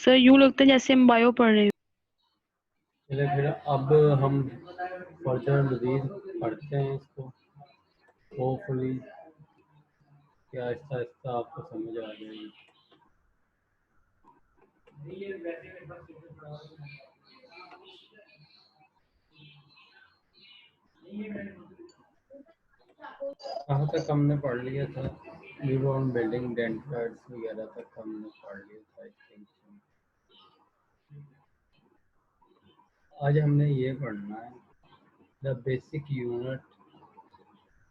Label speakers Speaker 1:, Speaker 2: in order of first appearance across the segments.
Speaker 1: Sir यूँ लगता है जैसे हम बायो पढ़ रहे हैं।
Speaker 2: चलिए फिर अब हम फर्दर मजीद पढ़ते हैं इसको, होपफुली क्या आहिस्ता आहिस्ता आपको समझ आ जाएगी। कहाँ तक हमने पढ़ लिया था? न्यूरॉन बिल्डिंग डेंड्राइट्स वगैरह तक हमने पढ़ लिया था आई थिंक। आज हमने ये पढ़ना है the basic unit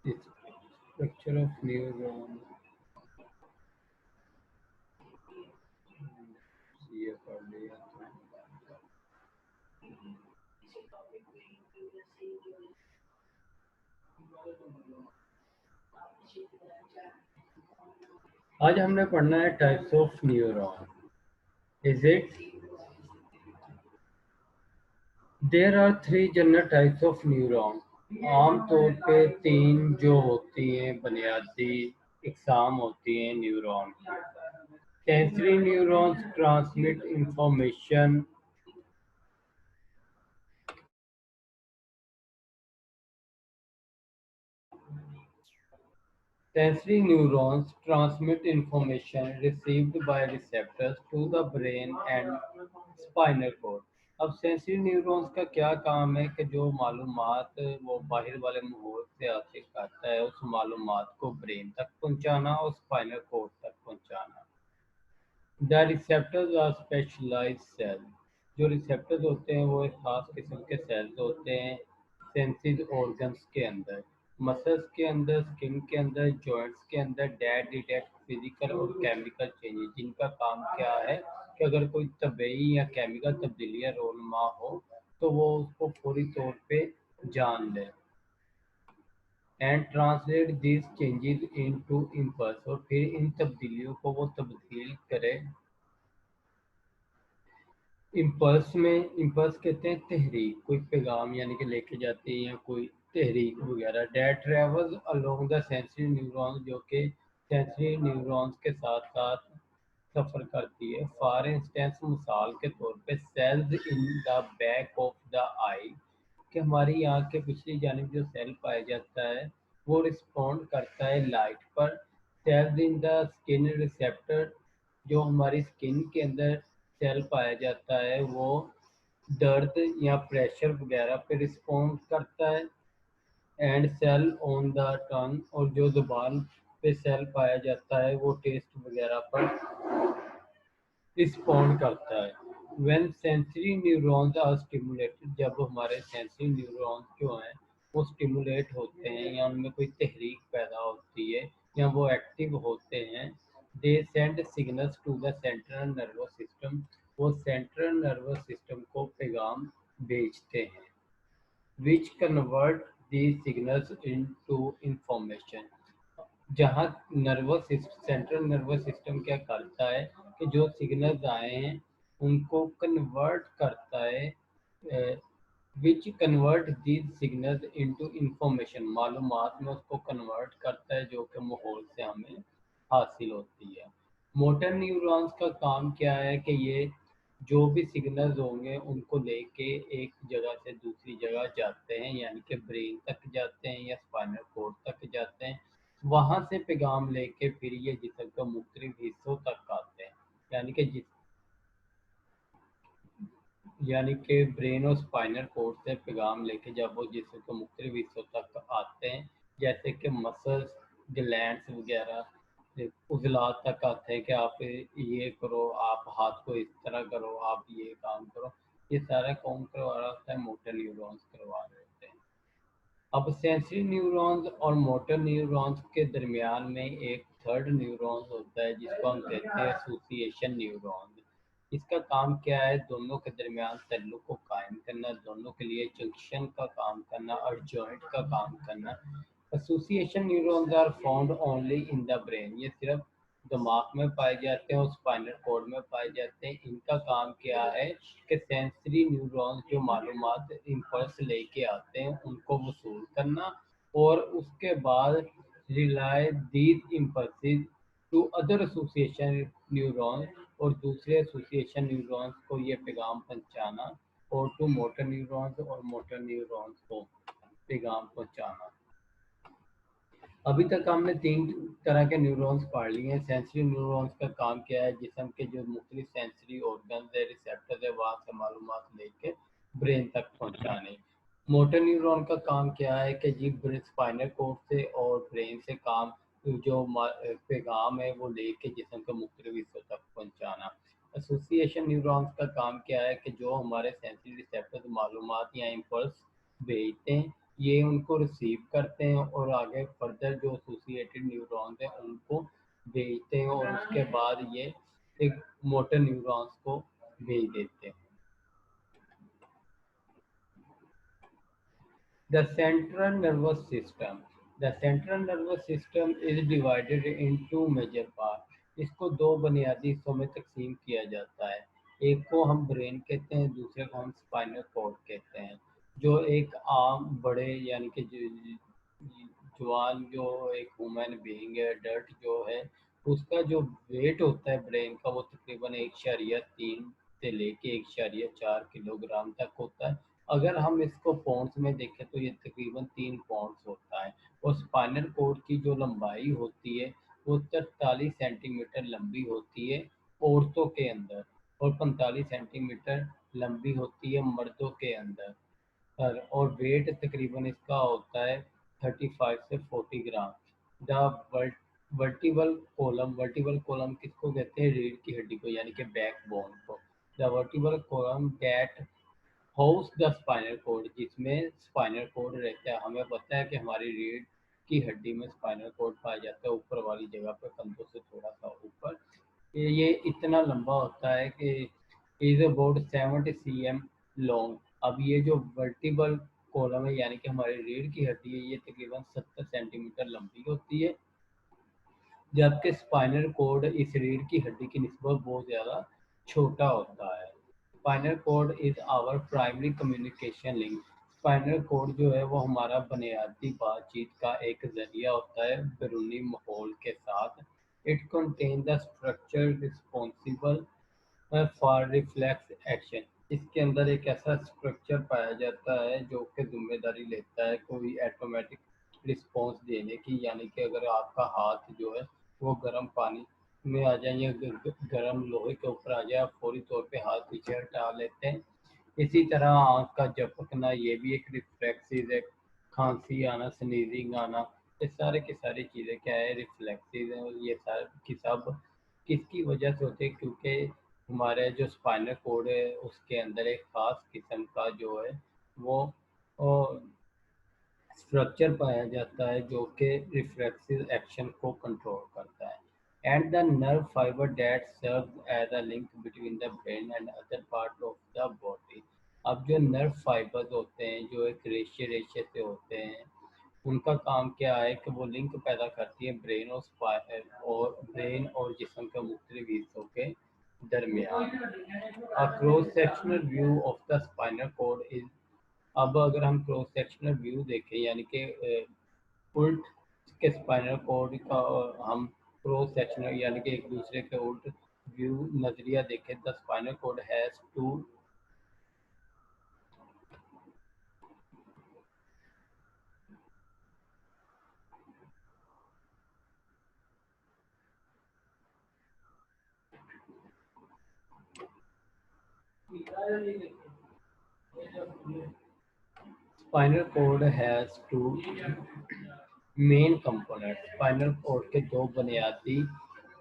Speaker 2: structure of neuron. ये पढ़ लिया था। आज हमने पढ़ना है types of neuron. Is it there are 3 general types of neuron. आम तौर पे 3 जो होती हैं बुनियादी इकसाम होती हैं न्यूरॉन की। Sensory neurons transmit information Sensory neurons transmit information received by receptors to the brain and spinal cord. अब सेंसरी न्यूरॉन्स का क्या काम है कि जो मालूमात वो बाहर वाले माहौल से हासिल करता है उस मालूमात को ब्रेन तक पहुंचाना और स्पाइनल कोड तक पहुंचाना। The receptors are specialised cell. जो रिसेप्टर्स होते हैं वो एक खास किस्म के सेल्स होते हैं सेंसिस ऑर्गन्स के अंदर, मसल्स के अंदर, स्किन के अंदर, जॉइंट्स के अंदर डेट डिटेक्ट फिजिकल और केमिकल चेंजेस, जिनका काम क्या है कि अगर कोई तबीई या केमिकल तब्दीलियाँ रोनमा हो तो वो उसको फौरी तौर पे जान ले। And translate this changes into impulse, और फिर इन तब्दीलियों को वो तब्दील करे इम्पल्स में। इम्पल्स कहते हैं तहरीक, कोई पैगाम यानी कि लेके जाती है या कोई तहरीक वगैरह। That travels along the sensory neurons, जो कि सेंसरी न्यूरॉन्स के साथ साथ सफ़र करती है। फॉर इंस्टेंस, मिसाल के तौर पे cells in the back of the eye, कि हमारी आँख के पिछली जानिब जो सेल पाया जाता है वो रिस्पॉन्ड करता है लाइट पर। Cells in the skin receptor, जो हमारी स्किन के अंदर सेल पाया जाता है वो दर्द या प्रेशर वगैरह पे रिस्पॉन्ड करता है। And cell on the tongue, और जो ज़ुबान पे सेल पाया जाता है वो टेस्ट वगैरह पर रिस्पॉन्ड करता है। When sensory neurons are stimulated, जब हमारे सेंसरी न्यूरॉन्स जो हैं वो स्टिमुलेट होते हैं या उनमें कोई तहरीक पैदा होती है या वो एक्टिव होते हैं, they send signals to the central nervous system, वो सेंट्रल नर्वस सिस्टम को पैगाम भेजते हैं। which convert these signals into information। जहाँ सेंट्रल नर्वस सिस्टम क्या करता है कि जो सिग्नल्स आए हैं उनको कन्वर्ट करता है, which convert these signals into information, मालूमात में उसको कन्वर्ट करता है जो कि माहौल से हमें हासिल होती है। मोटर न्यूरॉन्स का काम क्या है कि ये जो भी सिग्नल्स होंगे उनको लेके एक जगह से दूसरी जगह जाते हैं, यानी कि ब्रेन तक जाते हैं या स्पाइनल कोर्ड तक जाते हैं। वहाँ से पैगाम लेके फिर ये जिस्म के मुख्तलिफ हिस्सों तक आते हैं, यानी कि ब्रेन और स्पाइनल कोर्ड से पैगाम लेके जब वो जिस्म के मुख्तलिफ हिस्सों तक आते हैं, जैसे कि मसल्स, ग्लैंड्स वगैरह उजलात तक आते हैं कि आप ये करो, आप हाथ को इस तरह करो, आप ये काम करो। ये सारा कौन करवा रहा होता है? मोटर न्यूरॉन्स करवा रहे होते हैं। अब सेंसरी न्यूरॉन्स और मोटर न्यूरॉन्स के दरमियान में एक थर्ड न्यूरॉन्स होता है जिसको हम कहते हैं एसोसिएशन न्यूरॉन्स। इसका काम क्या है? दोनों के दरमियान ताल्लुक को कायम करना, दोनों के लिए जंक्शन का काम करना और जॉइंट का काम करना। Association neurons are found only in the brain, ये सिर्फ दिमाग में पाए जाते हैं और स्पाइनल कोड में पाए जाते हैं। इनका काम क्या है कि सेंसरी न्यूरॉन्स जो मालूमात इम्पल्स लेके आते हैं उनको वसूल करना और उसके बाद relay these impulses to other association neurons, और दूसरे एसोसिएशन न्यूरॉन्स को ये पैगाम पहुंचाना, और टू मोटर न्यूरॉन्स और मोटर न्यूरॉन्स को पैगाम पहुंचाना। अभी तक हमने 3 तरह के न्यूरॉन्स पढ़ लिए हैं। सेंसरी न्यूरॉन्स का काम क्या है? जिस्म के जो मुख्तलिफ सेंसरी ऑर्गन है, रिसेप्टर है, वहाँ से मालूमात लेके ब्रेन तक पहुँचाने। मोटर न्यूरॉन का काम क्या है कि जी स्पाइनल कोर्ड से और ब्रेन से काम जो पैगाम है वो लेके जिस्म के मुख्तलिफ हिस्सों तक पहुँचाना। एसोसिएशन न्यूरॉन्स का काम क्या है कि जो हमारे सेंसरी रिसेप्टर मालूमात या इम्पल्स भेजते हैं, ये उनको रिसीव करते हैं और आगे फर्दर जो एसोसिएटेड न्यूरॉन्स हैं उनको भेजते हैं, और उसके बाद ये एक मोटर न्यूरॉन्स को भेज देते हैं। The central nervous system. The central nervous system is divided into major parts. इसको दो बुनियादी हिस्सों में तकसीम किया जाता है। एक को हम ब्रेन कहते हैं, दूसरे को हम स्पाइनल कॉर्ड कहते हैं। जो एक आम बड़े यानी कि जवान जो एक ह्यूमन बीइंग है, एडल्ट जो है, उसका जो वेट होता है ब्रेन का वो तकरीबन 1.3 से लेके 1.4 किलोग्राम तक होता है। अगर हम इसको पॉन्ड्स में देखें तो ये तकरीबन 3 पॉन्ड्स होता है। और स्पाइनल कोड की जो लंबाई होती है वो 43 सेंटीमीटर लंबी होती है औरतों के अंदर, और 45 सेंटीमीटर लंबी होती है मर्दों के अंदर। और वेट तकरीबन इसका होता है 35 से 40 ग्राम। द वर्टिबल कॉलम किसको कहते हैं? रीढ़ की हड्डी को, यानी कि बैक बोन को। The vertebral column that house the spinal code, जिसमें स्पाइनल कोड रहता है। हमें पता है कि हमारी रीढ़ की हड्डी में स्पाइनल कोड पाया जाता है ऊपर वाली जगह पर, कंधों से थोड़ा सा ऊपर। ये इतना लंबा होता है कि इज अबाउट 70 cm लॉन्ग। अब ये जो वर्टिबल कॉलम है यानी कि हमारी रीढ़ की हड्डी है, ये तकरीबन 70 सेंटीमीटर लंबी होती है, जबकि स्पाइनल कोड इस रीढ़ की हड्डी की निस्बत बहुत ज़्यादा छोटा होता है। Spinal cord is our primary communication link. Spinal cord जो है वो हमारा बुनियादी बातचीत का एक ज़रिया होता है बैरूनी माहौल के साथ। It contain the structure responsible for reflex action. इसके अंदर एक ऐसा स्ट्रक्चर पाया जाता है जो कि जिम्मेदारी लेता है कोई ऑटोमेटिक रिस्पॉन्स देने की, यानी कि अगर आपका हाथ जो है वो गर्म पानी में आ जाए या गर्म लोहे के ऊपर आ जाए, आप फौरी तौर पे हाथ पीछे हटा लेते हैं। इसी तरह आँख का झपकना ये भी एक रिफ्लेक्सिस है। खांसी आना, स्नीजिंग आना, ये सारे की सारी चीज़ें क्या है? रिफ्लेक्सिस हैं। और ये सारे की सब किसकी वजह से होते हैं? क्योंकि हमारे जो स्पाइनल कोड है उसके अंदर एक ख़ास किस्म का जो है वो स्ट्रक्चर पाया जाता है जो कि रिफ्लेक्सिव एक्शन को कंट्रोल करता है। And the nerve fibre that serve as a link between the brain and other part of the body. अब जो नर्व फाइबर्स होते हैं जो एक रेशे रेशे से होते हैं, उनका काम क्या है कि वो लिंक पैदा करती है ब्रेन और जिस्म के मुख्तलिफ हिस्सों के दरमियान। A cross sectional view of the spinal code is. अब अगर हम क्रॉस सेक्शनल व्यू देखें यानी कि उल्ट के स्पाइनल कोड का हम क्रॉस सेक्शनल यानी कि एक दूसरे के उल्ट व्यू नजरिया देखें, the spinal cord has two spinal cord has two main component. Spinal cord के दो बुनियादी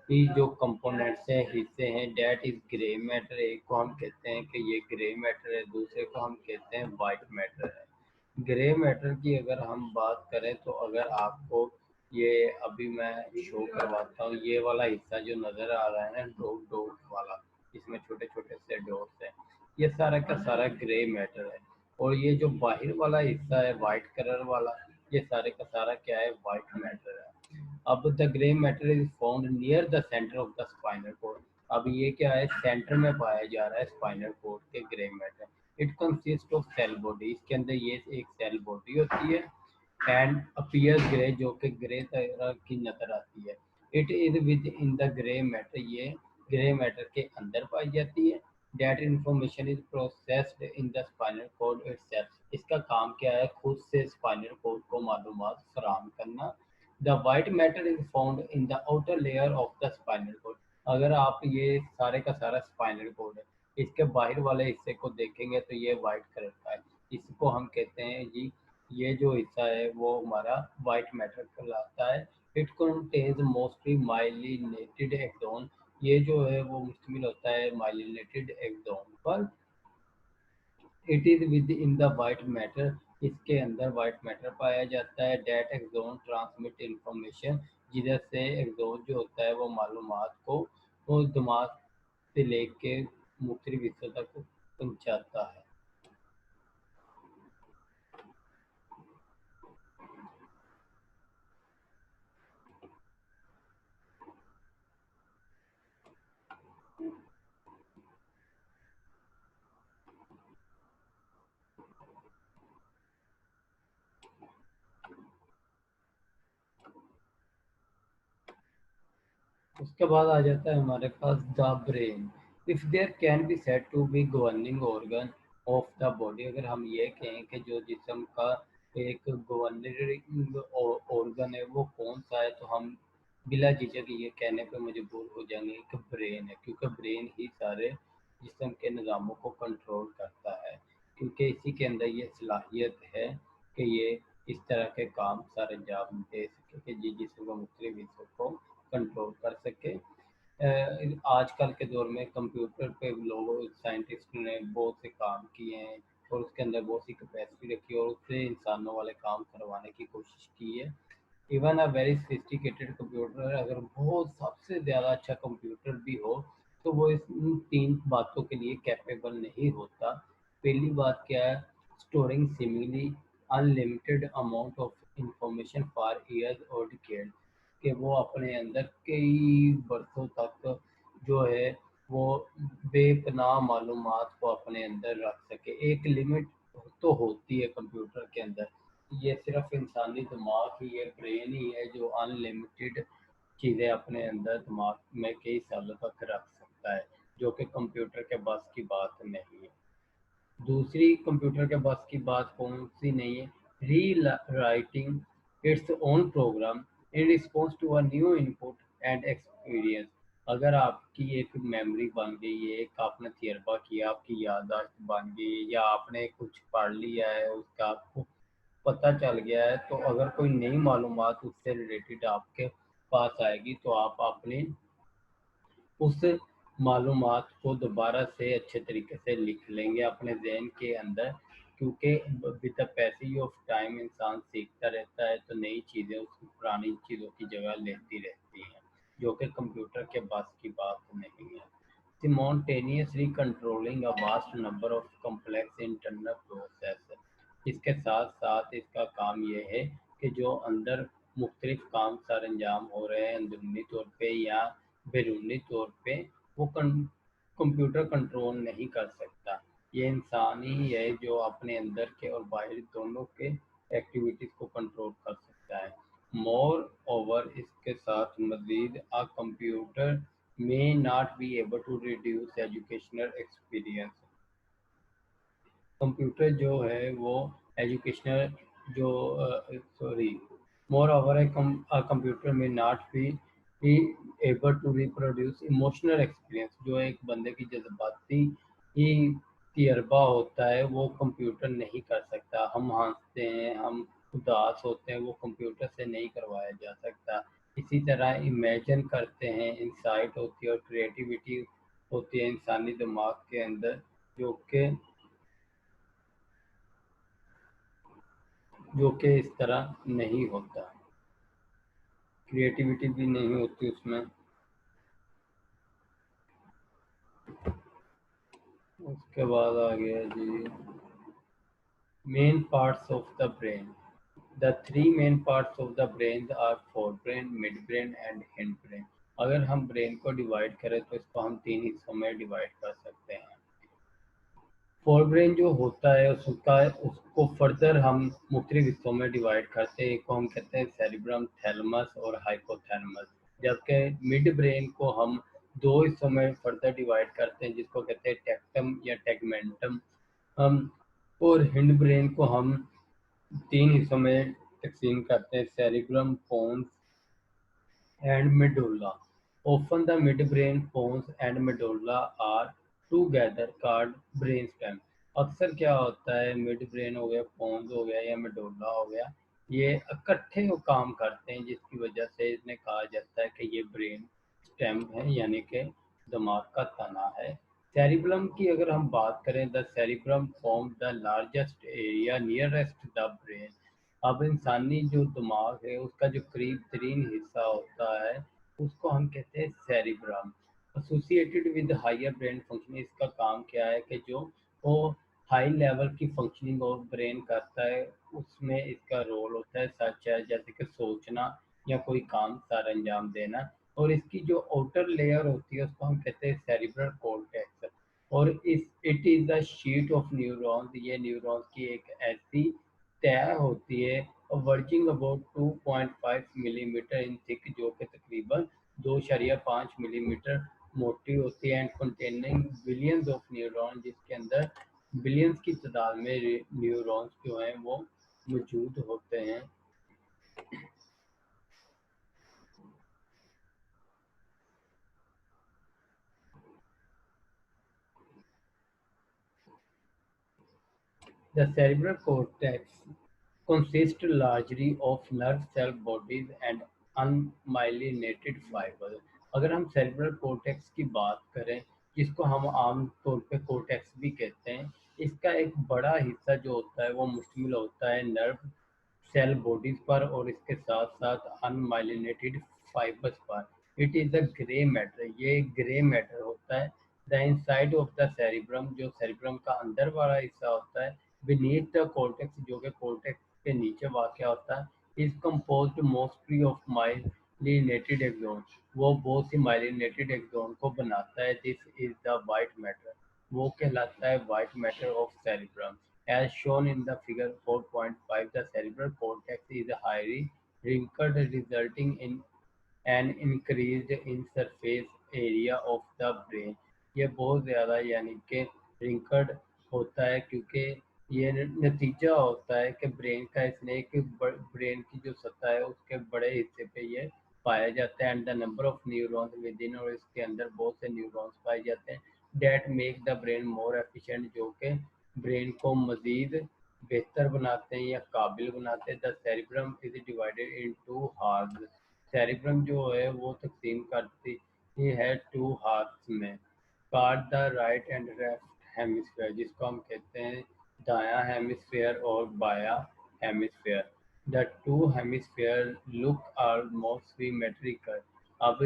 Speaker 2: ही जो कंपोनेंट्स हैं, हिस्से हैं, डेट इज ग्रे मैटर। एक को हम कहते हैं कि ये ग्रे मैटर है, दूसरे को हम कहते हैं वाइट मैटर है। ग्रे मैटर की अगर हम बात करें तो अगर आपको ये अभी मैं शो करवाता हूँ, ये वाला हिस्सा जो नज़र आ रहा है ना, डॉट डॉट वाला, इसमें छोटे छोटे से डॉट्स हैं, ये सारा का सारा ग्रे मैटर है। और ये जो बाहर वाला हिस्सा है वाइट कलर वाला, ये सारे का सारा क्या है? वाइट मैटर है। अब the grey matter is found near the centre of the spinal code. अब ये क्या है? सेंटर में पाया जा रहा है स्पाइनल कोड के grey matter. It consist of cell body. इसके अंदर ये एक सेल बॉडी होती है एंड अपीयर्स ग्रे, जो कि ग्रे तरह की नजर आती है। It is within the grey matter. ये ग्रे मैटर के अंदर पाई जाती है। That information is processed in the spinal cord itself. इसका काम क्या है? खुद से स्पाइनल कॉर्ड को मालूमात फराहम करना। The white matter is found in the outer layer of the spinal cord. अगर आप ये सारे का सारा स्पाइनल कॉर्ड है, इसके बाहर वाले हिस्से को देखेंगे तो ये वाइट कलर का है। इसको हम कहते हैं जी, ये जो हिस्सा है वो हमारा वाइट मैटर कहलाता है। It contains mostly myelinated axon. ये जो है वो मुश्तमिल होता है माइलिनेटेड एक्सोन पर। It is within the white matter. इसके अंदर वाइट मैटर पाया जाता है। डेट एक्सोन ट्रांसमिट इंफॉर्मेशन, जिधर से एक्सोन जो होता है वो मालूमात को वो दिमाग से लेके मुख्तलिफ हिस्सों तक पहुंचाता है। उसके बाद आ जाता है हमारे पास the brain. If there can be said to be governing organ of the body. अगर हम ये कहें कि जो जिस्म का एक गवर्निंग ऑर्गन है वो कौन सा है, तो हम बिला झिझक ये कहने पे मजबूर हो जाएंगे कि ब्रेन है, क्योंकि ब्रेन ही सारे जिस्म के निज़ामों को कंट्रोल करता है। क्योंकि इसी के अंदर ये सलाहियत है कि ये इस तरह के काम सर अंजाम दे सके कि जिसम को मुख्तलिफ हिस्सों को कंट्रोल कर सके। आजकल के दौर में कंप्यूटर पे लोग साइंटिस्ट ने बहुत से काम किए हैं और उसके अंदर बहुत सी कैपेसिटी रखी है और उससे इंसानों वाले काम करवाने की कोशिश की है। Even a very sophisticated computer, अगर बहुत सबसे ज़्यादा अच्छा कंप्यूटर भी हो, तो वो इन तीन बातों के लिए कैपेबल नहीं होता। पहली बात क्या है? Storing simile unlimited amount of information for years और डिकेड, कि वो अपने अंदर कई बरसों तक जो है वो बेपनाह मालूमात को अपने अंदर रख सके। एक लिमिट तो होती है कंप्यूटर के अंदर। ये सिर्फ इंसानी दिमाग ही है, ब्रेन ही है जो अनलिमिटेड चीज़ें अपने अंदर दिमाग में कई सालों तक रख सकता है, जो कि कंप्यूटर के बस की बात नहीं है। दूसरी कंप्यूटर के बस की बात कौन सी नहीं है? Rewriting its own program in response to a new input and experience. अगर आपकी एक मेमोरी बन गई है, एक आपने तजर्बा किया, आपकी याददाश्त बन गई, या आपने कुछ पढ़ लिया है उसका आपको पता चल गया है, तो अगर कोई नई मालूमात उससे रिलेटेड आपके पास आएगी तो आप अपने उस मालूमात को दोबारा से अच्छे तरीके से लिख लेंगे अपने जहन के अंदर। क्योंकि with the passage of time इंसान सीखता रहता है, तो नई चीज़ें उस पुरानी चीज़ों की जगह लेती रहती हैं, जो कि कंप्यूटर के बस की बात नहीं है। Simultaneously controlling a vast number of complex internal process. इसके साथ साथ इसका काम यह है कि जो अंदर मुख्तलिफ काम सर अंजाम हो रहे हैं अंदरूनी तौर पे या बैरूनी तौर पे, वो कंप्यूटर कंट्रोल नहीं कर सकता। ये इंसान ही है जो अपने अंदर के और बाहर दोनों के एक्टिविटीज़ को कंट्रोल कर सकता है। मोर ओवर, इसके साथ मजीद a computer may not be able to reduce educational experience। Computer जो है वो एजुकेशनल जो sorry moreover computer may not be able to reproduce emotional experience. जो एक बंदे की जज्बाती ही तजर्बा होता है वो कंप्यूटर नहीं कर सकता। हम हंसते हैं, हम उदास होते हैं, वो कंप्यूटर से नहीं करवाया जा सकता। इसी तरह इमेजिन करते हैं, इंसाइट होती है और क्रिएटिविटी होती है इंसानी दिमाग के अंदर, जो कि इस तरह नहीं होता। क्रिएटिविटी भी नहीं होती उसमें। उसके बाद आ गया जी main parts of the brain. The three main parts of the brain are forebrain, mid brain and hind brain. अगर हम ब्रेन को डिवाइड करें तो इसको हम तीन हिस्सों में डिवाइड कर सकते हैं। फोरब्रेन जो होता है उसको फर्दर हम मुख्तलिफ हिस्सों में डिवाइड करते हैं। एक को हम कहते हैं सेरिब्रम, थैलमस और हाइपोथैलमस। जबकि मिड ब्रेन को हम दो हिस्सों में फर्दर डिवाइड करते हैं, जिसको कहते हैं टेक्टम या टेगमेंटम। हम और हिंड ब्रेन को हम तीन हिस्सों में तकसीम करते हैं, cerebrum, pons and medulla. Often the midbrain, pons and medulla are together called brainstem. अक्सर क्या होता है, मिड ब्रेन हो गया, पोन्स हो गया या मेडोला हो गया, ये इकट्ठे वो काम करते हैं, जिसकी वजह से इन्हें कहा जाता है कि ये ब्रेन स्टेम है, यानी कि दिमाग का तना है। सेरिब्रम की अगर हम बात करें, the cerebrum form the largest area nearest the brain. अब इंसानी जो दिमाग है उसका जो करीब तरीन हिस्सा होता है उसको हम कहते हैं cerebrum. Associated with higher brain function, इसका काम क्या है कि जो वो हाई लेवल की फंक्शनिंग ऑफ ब्रेन करता है उसमें इसका रोल होता है, सच है जैसे कि सोचना या कोई काम सर अंजाम देना। और इसकी जो आउटर लेयर होती है उसको हम कहते हैं सेरिब्रल कॉर्टेक्स। और इस it is the sheet of neurons, ये न्यूरॉन्स की एक ऐसी तय होती है, वर्जिंग अबाउट 2.5 मिलीमीटर इन थिक, जो कि तकरीबन 2.5 मिलीमीटर मोटी होती है, and containing billions of neuron, जिसके अंदर बिलियंस की तादाद में न्यूरॉन्स जो हैं वो मौजूद होते हैं। The cerebral cortex consists largely of nerve cell bodies and unmyelinated fibers। अगर हम सेरेब्रल कोर्टेक्स की बात करें, जिसको हम आम तौर पे कोर्टेक्स भी कहते हैं, इसका एक बड़ा हिस्सा जो होता है वो मुश्तमिल होता है नर्व सेल बॉडीज पर और इसके साथ साथ अनमाइलिनेटेड फाइबर्स पर। It is the grey matter, ये ग्रे मैटर होता है। The inside of the cerebrum, जो सेरिब्रम का अंदर वाला हिस्सा होता है, बीनीथ द कॉर्टेक्स, जो कि कॉर्टेक्स के नीचे वाक़ होता है, is composed mostly of myelinated axon. वो बहुत सी माइलिनेटेड एक्सोन को बनाता है। This is the white matter, वो कहलाता है white matter of cerebrum. As shown in the figure 4.5, the cerebral cortex is highly wrinkled, resulting in an increased in surface area of the brain। ये बहुत ज़्यादा यानी कि wrinkled होता है, क्योंकि ये नतीजा होता है कि ब्रेन का इसने एक ब्रेन की जो सतह है उसके बड़े हिस्से पे ये पाया जाता है। And the number of neurons within, और इसके अंदर बहुत से न्यूरॉन्स पाए जाते हैं, that make the brain more efficient, जो कि ब्रेन को मज़ीद बेहतर बनाते हैं या काबिल बनाते हैं। The cerebrum is divided in two halves. Cerebrum जो है वो तकसीम करती है टू हार्स में, called the right and left hemisphere, जिसको हम कहते हैं दायां हेमिस्फेयर और बायां hemisphere. The two hemisphere look almost symmetrical. अब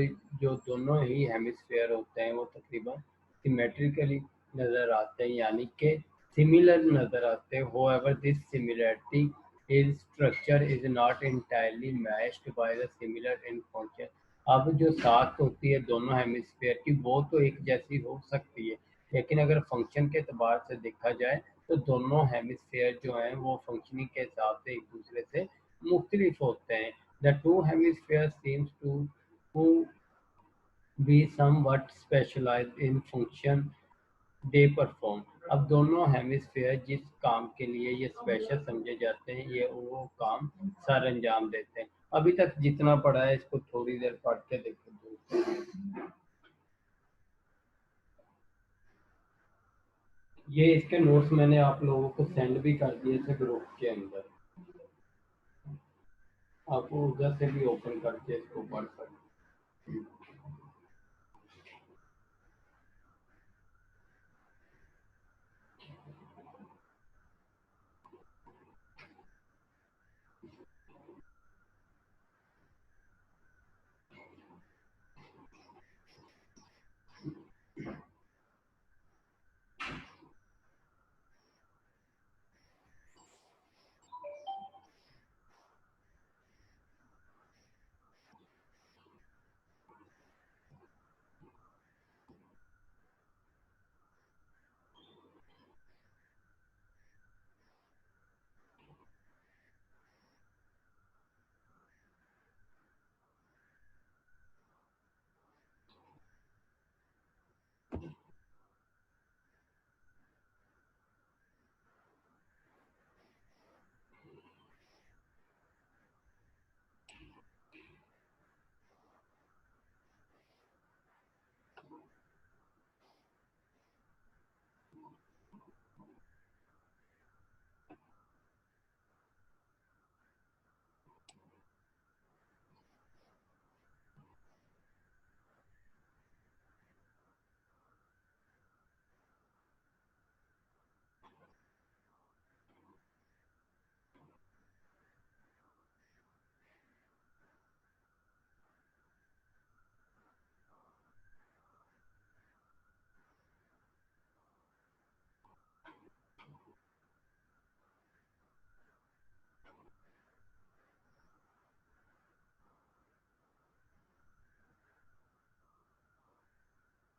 Speaker 2: जो दोनों ही हेमिस्फेयर होते हैं वो तकरीबन सिमेट्रिकली नज़र आते हैं, यानी कि सिमिलर नज़र आते हैं। However, this similarity in structure is not entirely matched by the similar in function। अब जो साख होती है दोनों हेमिस्फेयर की वो तो एक जैसी हो सकती है, लेकिन अगर फंक्शन के एतबार से देखा जाए तो दोनों हेमिस्फेयर जो हैं वो फंक्शनिंग के हिसाब से एक दूसरे से मुख्तलिफ होते हैं। The two hemisphere seems to be somewhat specialised in function they perform. अब दोनों हेमिस्फेयर जिस काम के लिए ये स्पेशल समझे जाते हैं ये वो काम सर अंजाम देते हैं। अभी तक जितना पढ़ा है इसको थोड़ी देर पढ़ के देखो। ये इसके नोट्स मैंने आप लोगों को सेंड भी कर दिए थे ग्रुप के अंदर, आप उधर से भी ओपन करके इसको पढ़ सकते हैं।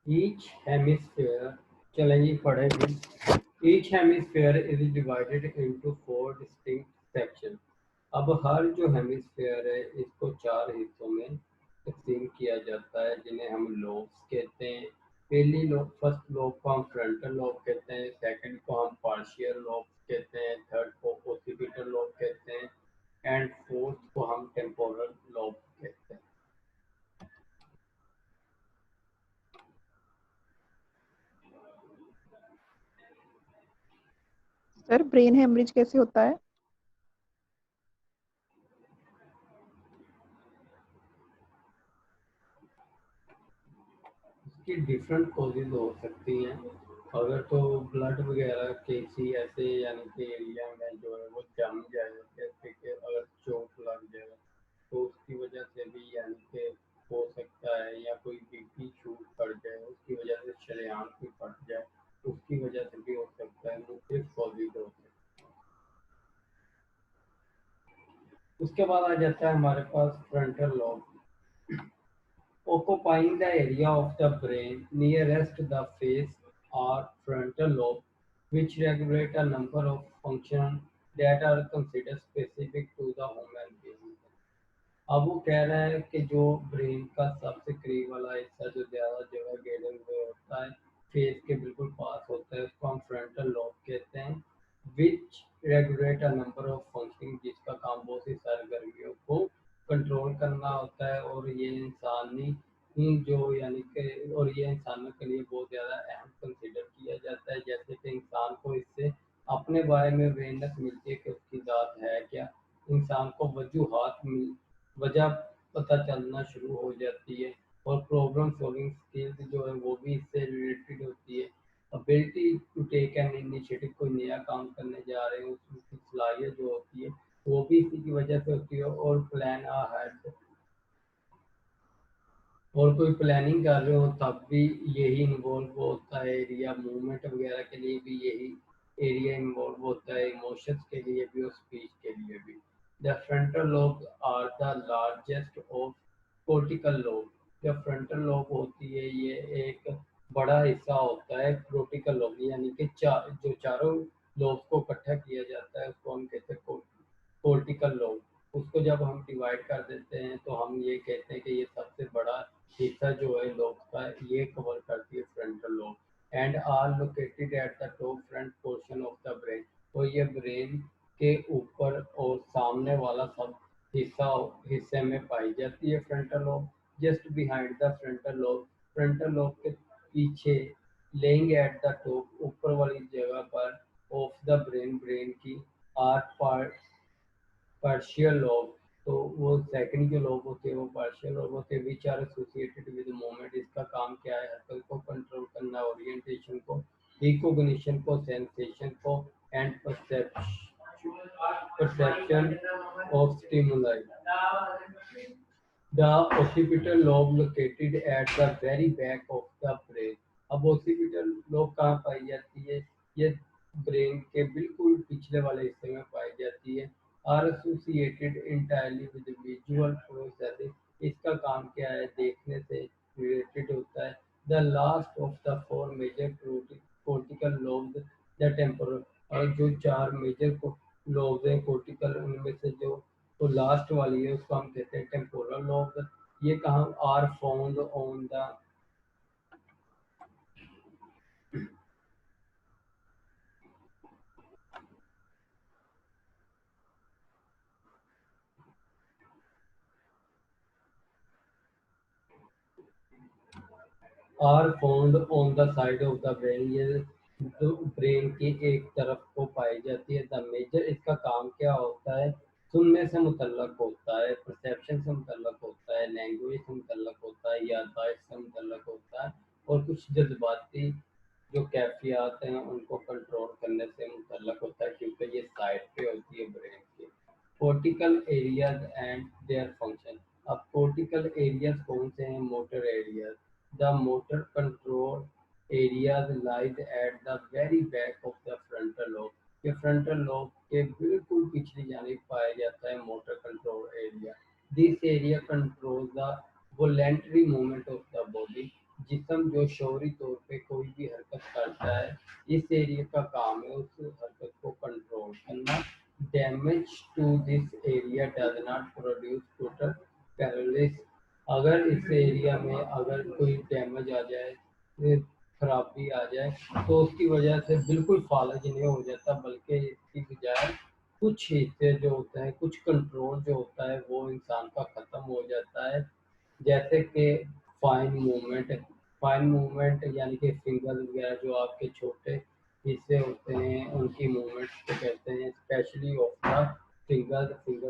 Speaker 2: Each hemisphere, चलें जी पढ़ेंगे. Each hemisphere is divided into 4 distinct sections. अब हर जो हेमिस्फेयर है इसको 4 हिस्सों में तकसीम किया जाता है जिन्हें हम लोब्स कहते हैं. पहली लोब, फर्स्ट लोब को हम फ्रंटल लोब कहते हैं, सेकंड को हम पार्शियल लोब कहते हैं, थर्ड को ओसिपिटल लोब कहते हैं एंड फोर्थ को हम टेम्पोरल लोब कहते हैं.
Speaker 3: सर ब्रेन हेमरेज कैसे होता है?
Speaker 2: इसकी डिफरेंट कॉजेज हो सकती हैं. अगर तो ब्लड वगैरह किसी ऐसे यानी कि एरिया में जो है वो जम जाए, जैसे कि अगर चोट लग जाए तो उसकी वजह से भी यानी कि हो सकता है, या कोई बीपी शूट पड़ जाए उसकी वजह से शरेआन भी फट जाए उसकी वजह से भी हो सकता है. मुख्तलिफ कॉजेज हो सकते हैं. उसके बाद आ जाता है हमारे पास frontal lobe. Occupying the area of the brain nearest the face are frontal lobe, which regulate a number of functions that are considered specific to the human being. अब वो कह रहा है कि जो ब्रेन का सबसे करीब वाला हिस्सा जो ज़्यादा जगह घेरे हुए होता है, फेस के बिल्कुल पास होता है, उसको हम फ्रंटल लॉब कहते हैं. विच regulate a number of functioning, जिसका काम बहुत सी सरगर्मियों को कंट्रोल करना होता है. और ये इंसानी जो यानी कि और ये इंसानों के लिए बहुत ज़्यादा अहम कंसिडर किया जाता है. जैसे कि इंसान को इससे अपने बारे में अवेयरनेस मिलती है कि उसकी ज़ात है क्या. इंसान को वजूहात वजह पता चलना शुरू हो जाती है. और प्रॉब्लम सॉल्विंग स्किल्स जो है वो भी इससे रिलेटेड होती है. Ability to take an initiative, कोई नया काम करने जा रहे हैं उसकी सलाहियत जो होती है वो भी इसी की वजह से होती है. और प्लान अहेड, और कोई प्लानिंग कर रहे हो तब भी यही इन्वॉल्व होता है. एरिया मूवमेंट वगैरह के लिए भी यही एरिया इन्वॉल्व होता है, इमोशंस के लिए भी और स्पीच के लिए भी. The frontal lobe are the largest of cortical lobe. जो फ्रंटल लोब होती है ये एक बड़ा हिस्सा होता है कोर्टिकल लोब, यानी कि जो चारों लोब को इकट्ठा किया जाता है उसको हम कहते हैं कोर्टिकल लोब. उसको जब हम डिवाइड कर देते हैं तो हम ये कहते हैं कि ये सबसे बड़ा हिस्सा जो है लोब का ये कवर करती है frontal lobe. And are located at the top front portion of the brain. तो ये ब्रेन के ऊपर और सामने वाला सब हिस्सा हिस्से में पाई जाती है frontal lobe. Just behind the frontal lobe, frontal lobe के पीछे, लेइंग एट द टॉप, ऊपर वाली जगह पर ऑफ द ब्रेन, ब्रेन की आर पार्ट पार्शियल लोब. तो वो सेकंड जो लोब होते हैं वो पार्शियल लोब होते हैं. Which are associated with movement. इसका काम क्या है? हरकत को कंट्रोल करना, ओरिएंटेशन को, रिकॉग्निशन को, सेंसेशन को and perception of stimuli. The occipital lobe located at the very back of the brain. अब occipital lobe कहाँ पाई जाती है? ये ब्रेन के बिल्कुल पिछले वाले हिस्से में पाई जाती है. Are associated entirely with visual processing. इसका काम क्या है? देखने से रिलेटेड होता है. The last of the four major cortical lobes, the temporal. और जो चार मेजर लोब्स हैं कोर्टिकल, उनमें से जो तो लास्ट वाली है उसको हम कहते हैं टेम्पोरल लोब. ये कहाँ are found on the are found on the side of the brain. ये ब्रेन की एक तरफ को पाई जाती है. द मेजर, इसका काम क्या होता है? सुनने से मुतल्लक होता है, परसेप्शन से मुतल्लक होता है, लैंग्वेज से मुतल्लक होता है, याददाश्त से मुतल्लक होता है और कुछ जज्बाती जो कैफियत हैं उनको कंट्रोल करने से मुतल्लक होता है क्योंकि ये साइड पे होती है ब्रेन के. Cortical areas and their function. अब कोर्टिकल एरियाज कौन से हैं? Motor areas. The motor control areas lies at the very back of the frontal lobe. ये फ्रंटल लोब के बिल्कुल पिछली जानिब पाया जाता है motor control area. This area control the voluntary movement of the body. जिस्म जो शौरी तौर पे कोई भी हरकत करता है, इस एरिया का काम है उस हरकत को कंट्रोल करना। Damage to this area does not produce total paralysis. अगर इस एरिया में अगर कोई डैमेज आ जाए, खराबी आ जाए, तो उसकी वजह से बिल्कुल फालज नहीं हो जाता, बल्कि इसकी बजाय कुछ हिस्से जो होते हैं, कुछ कंट्रोल जो होता है वो इंसान का ख़त्म हो जाता है। जैसे कि फाइन मूवमेंट यानी कि फिंगर वगैरह जो आपके छोटे हिस्से होते हैं उनकी मूवमेंट को कहते हैं। स्पेशली ऑफ द फिंगर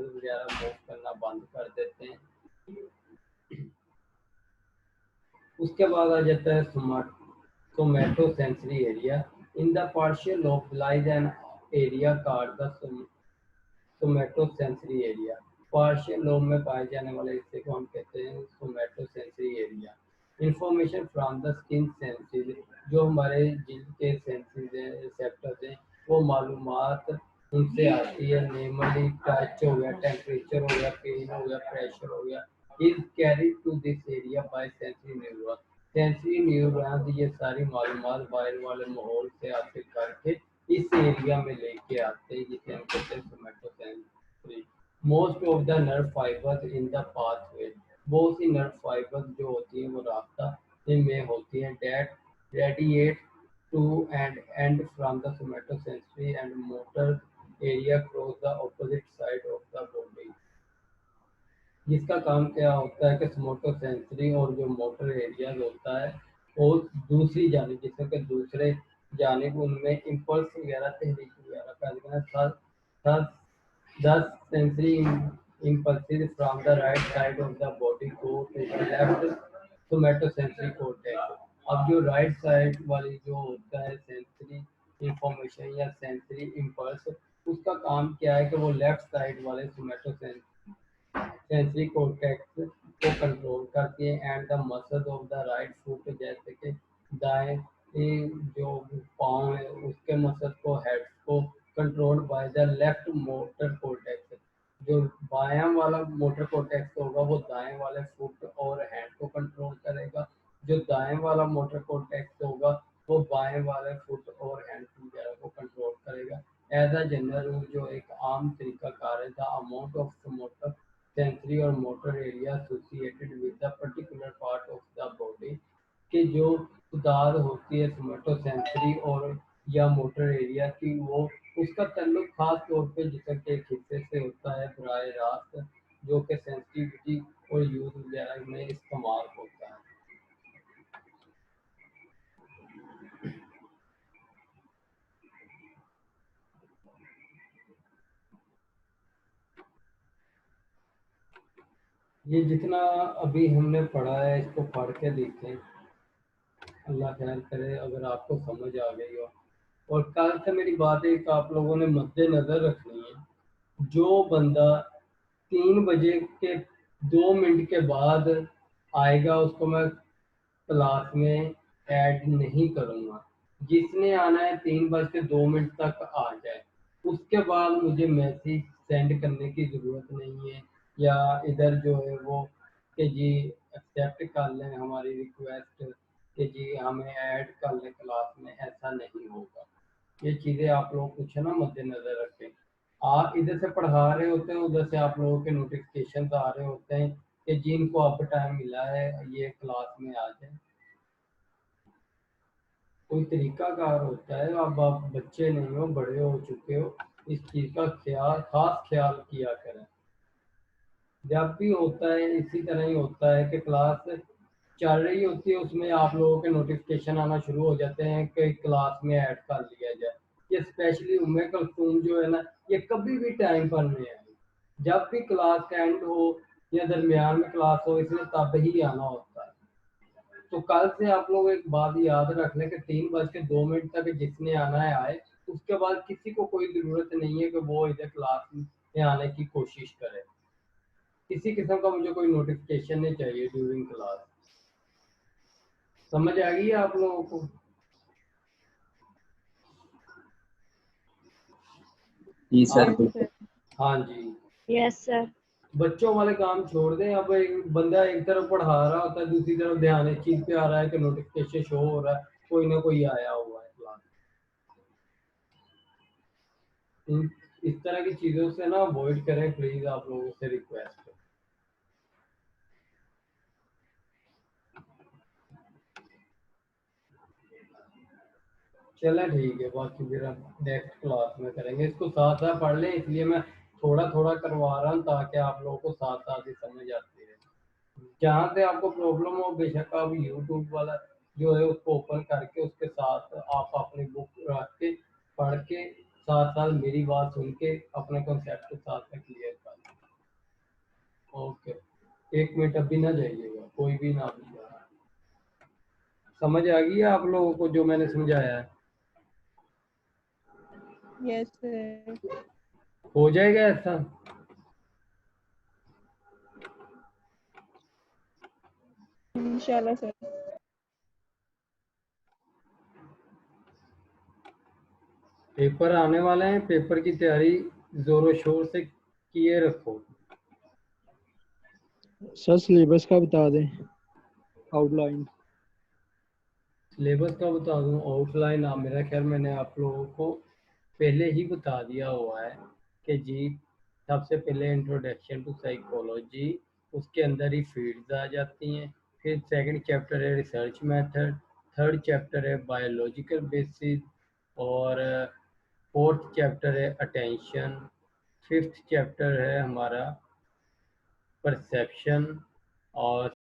Speaker 2: वगैरह मूव करना बंद कर देते हैं। उसके बाद आ जाता है somatosensory area. In the partial lobe lies an area called the somatosensory area. Partial lobe में पाए जाने वाले हिस्से को हम कहते हैं somatosensory area. Information from the skin senses, जो हमारे जिल्द के सेंसेस हैं, रिसेप्टर्स हैं, वो मालूमात उनसे आती है। नेमली टच हो गया, टेम्परेचर हो गया, पेन हो गया, प्रेशर हो गया, is carried to this area by sensory neuron. Sensory neuron ये सारी मालूमात बाहर वाले माहौल से हासिल करके इस एरिया में लेके आते हैं, जिसे हम कहते हैं somatosensory. Most of the nerve fibres in the pathway, बहुत सी नर्व फाइबर्स जो होती हैं वो रास्ता में होती हैं, that radiate to and and from the somatosensory and motor area cross the opposite side of the body. जिसका काम क्या होता है कि सोमैटोसेंसरी और जो मोटर एरियाज होता है और दूसरी जानिब, जिसमें कि दूसरे जानिब उनमें इम्पल्स वगैरह, तहरीक वगैरह पैदा करना। thus sensory impulses from the right side of the body go to the left somatosensory cortex। अब जो राइट साइड वाली जो होता है सेंसरी इंफॉर्मेशन या सेंसरी इम्पल्स, उसका काम क्या है कि वो लेफ्ट साइड वाले सेंसरी कॉर्टेक्स को कंट्रोल करती है। And the muscles of the right foot, जैसे कि दाएं जो पाँव है उसके मसल को, हेड को control by the left motor cortex. जो बायां वाला मोटर कॉर्टेक्स होगा वो दाएं वाले फुट और हैंड को कंट्रोल करेगा। जो दाएं वाला मोटर कॉर्टेक्स होगा वो बाएं वाले फुट और हैंड वगैरह को कंट्रोल करेगा। एज अ जनरल रूल, जो एक आम तरीका कार है, the amount of motor sensory और motor area associated with the particular part of the body, कि जो तादाद होती है सोमैटोसेंसरी और या मोटर एरिया की, वो उसका ताल्लुक खास तौर पे जिसम के एक हिस्से से होता है बराह रास्त, जो कि सेंसिटिविटी और यूज वगैरह में इस्तेमाल होता है। ये जितना अभी हमने पढ़ा है इसको पढ़ के देखें, अल्लाह खैर करे अगर आपको समझ आ गई हो। और कल से मेरी बात एक आप लोगों ने मद्देनजर रखनी है, जो बंदा 3 बजे के 2 मिनट के बाद आएगा उसको मैं क्लास में ऐड नहीं करूँगा। जिसने आना है 3 बज के 2 मिनट तक आ जाए। उसके बाद मुझे मैसेज सेंड करने की ज़रूरत नहीं है, या इधर जो है वो कि जी एक्सेप्ट कर लें हमारी रिक्वेस्ट कि जी हमें ऐड कर लें क्लास में, ऐसा नहीं होगा। ये चीज़ें आप लोग कुछ है ना मद्देनज़र रखें। आप इधर से पढ़ा रहे होते हैं, उधर से आप लोगों के नोटिफिकेशन आ रहे होते हैं कि जिनको अब टाइम मिला है ये क्लास में आ जाए। कोई तरीकाकार होता है, अब आप बच्चे नहीं हो, बड़े हो चुके हो, इस चीज़ का खास ख्याल किया करें। जब भी होता है इसी तरह ही होता है कि क्लास चल रही होती है, उसमें आप लोगों के नोटिफिकेशन आना शुरू हो जाते हैं कि क्लास में ऐड कर लिया जाए। ये स्पेशली उम्मे कल्सूम जो है ना, ये कभी भी टाइम पर नहीं आएगी। जब भी क्लास का एंड हो या दरमियान में क्लास हो, इसमें तब ही आना होता है। तो कल से आप लोग एक बात याद रख लें कि 3 बज के 2 मिनट तक जिसने आना है आए। उसके बाद किसी को कोई ज़रूरत नहीं है कि वो इधर क्लास में आने की कोशिश करे। किसी किस्म का मुझे कोई नोटिफिकेशन नहीं चाहिए ड्यूरिंग क्लास। समझ आ गई है आप लोगों को?
Speaker 4: जी सर।
Speaker 3: Yes, sir.
Speaker 2: हाँ जी,
Speaker 1: यस सर।
Speaker 2: बच्चों वाले काम छोड़ दें। अब एक बंदा एक तरफ पढ़ा रहा होता है, दूसरी तरफ ध्यान इस चीज पे आ रहा है कि नोटिफिकेशन शो हो रहा है, कोई ना कोई आया हुआ है क्लास। इस तरह की चीजों से ना अवॉइड करें प्लीज, आप लोगों से रिक्वेस्ट है। चलें ठीक है, बाकी फिर हम नेक्स्ट क्लास में करेंगे। इसको साथ साथ पढ़ लें, इसलिए मैं थोड़ा थोड़ा करवा रहा हूँ ताकि आप लोगों को साथ साथ ही समझ आती रहे। जहाँ से आपको प्रॉब्लम हो बेशक आप यूट्यूब वाला जो है उसको ओपन करके उसके साथ आप अपनी बुक रख के पढ़ के साथ साथ मेरी बात सुन के अपने कॉन्सेप्ट साथ में क्लियर कर लें। ओके, 1 मिनट अभी ना जाइएगा, कोई भी ना अभी जा। समझ आ गई है आप लोगों को जो मैंने समझाया है?
Speaker 3: Yes sir.
Speaker 2: हो जाएगा ऐसा?
Speaker 3: इंशाल्लाह सर।
Speaker 2: पेपर आने वाले हैं, पेपर की तैयारी जोरों शोर से किए रखो।
Speaker 4: सर सिलेबस का बता दें, आउटलाइन।
Speaker 2: सिलेबस का बता दूं, आउटलाइन मेरा ख्याल मैंने आप लोगों को पहले ही बता दिया हुआ है कि जी सबसे पहले इंट्रोडक्शन टू साइकोलॉजी, उसके अंदर ही फील्ड्स आ जाती हैं। फिर सेकंड चैप्टर है रिसर्च मेथड, थर्ड चैप्टर है बायोलॉजिकल बेसिस, और फोर्थ चैप्टर है अटेंशन, फिफ्थ चैप्टर है हमारा परसेप्शन, और